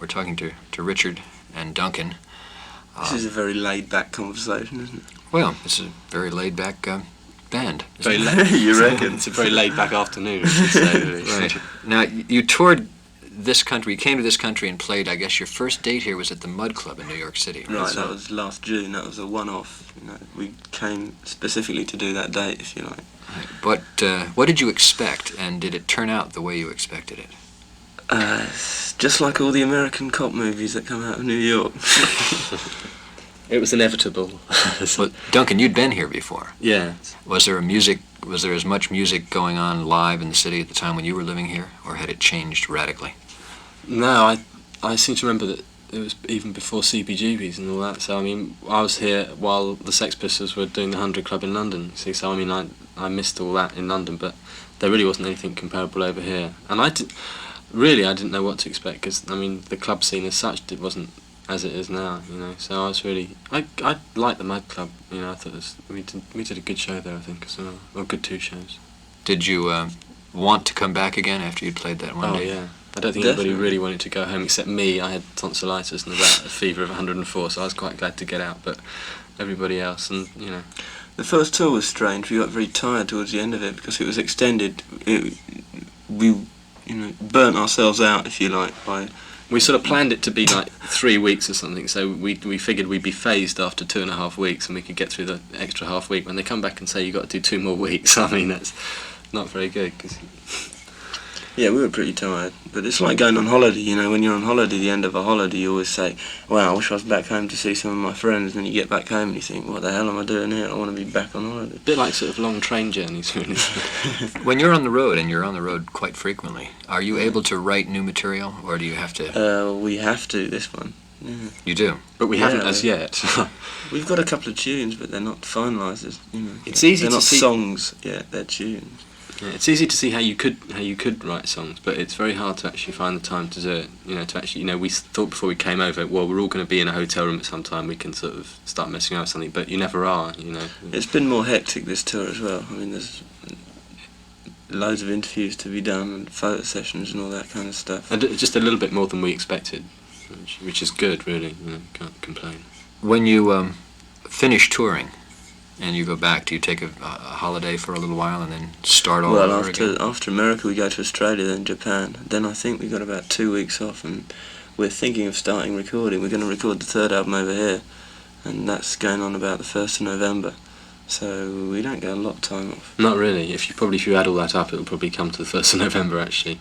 We're talking to Richard and Duncan. This is a very laid-back conversation, isn't it? Well, it's a very laid-back band. Very You reckon? It's a very laid-back afternoon, I should say. Really. Right. Now, you toured this country, you came to this country and played, I guess your first date here was at the Mud Club in New York City. Right, that was last June. That was a one-off. You know, we came specifically to do that date, if you like. Right. But what did you expect, and did it turn out the way you expected it? Just like all the American cop movies that come out of New York. It was inevitable. Well, Duncan, you'd been here before. Yeah. Was there as much music going on live in the city at the time when you were living here, or had it changed radically? No, I seem to remember that it was even before CBGBs and all that. So I mean, I was here while the Sex Pistols were doing the 100 Club in London. See, so I mean, I missed all that in London, but there really wasn't anything comparable over here. And I didn't know what to expect, because I mean, the club scene as such, it wasn't as it is now, you know. So I was really, I liked the Mud Club, you know. I thought we did a good show there, I think, as well, or good 2 shows. Did you want to come back again after you'd played that one day? Oh yeah. I don't think anybody really wanted to go home except me. I had tonsillitis and a fever of 104, so I was quite glad to get out. But everybody else, and you know. The first tour was strange. We got very tired towards the end of it because it was extended. We burnt ourselves out, if you like, by. We sort of planned it to be like 3 weeks or something, so we figured we'd be phased after 2.5 weeks, and we could get through the extra half week. When they come back and say you got to do 2 more weeks, I mean that's not very good. Cause yeah, we were pretty tired, but it's like going on holiday, you know. When you're on holiday, the end of a holiday, you always say, wow, I wish I was back home to see some of my friends, and then you get back home and you think, what the hell am I doing here? I want to be back on holiday. A bit like sort of long train journeys, really. When you're on the road, and you're on the road quite frequently, are you able to write new material, or do you have to? We have to, this one. Yeah. You do? But we haven't as yet. We've got a couple of tunes, but they're not finalised, you know. It's easy they're to not see songs, yeah, they're tunes. Yeah, it's easy to see how you could write songs, but it's very hard to actually find the time to do it. You know, to actually, you know, we thought before we came over, well, we're all going to be in a hotel room at some time. We can sort of start messing around with something, but you never are. You know. It's been more hectic this tour as well. I mean, there's loads of interviews to be done and photo sessions and all that kind of stuff. And just a little bit more than we expected, which is good, really. You know, can't complain. When you finish touring and you go back, do you take a holiday for a little while and then start all over again? Well, after America we go to Australia, then Japan. Then I think we got about 2 weeks off, and we're thinking of starting recording. We're going to record the 3rd album over here, and that's going on about the 1st of November. So we don't get a lot of time off. Not really. If you add all that up, it'll probably come to the 1st of November, actually.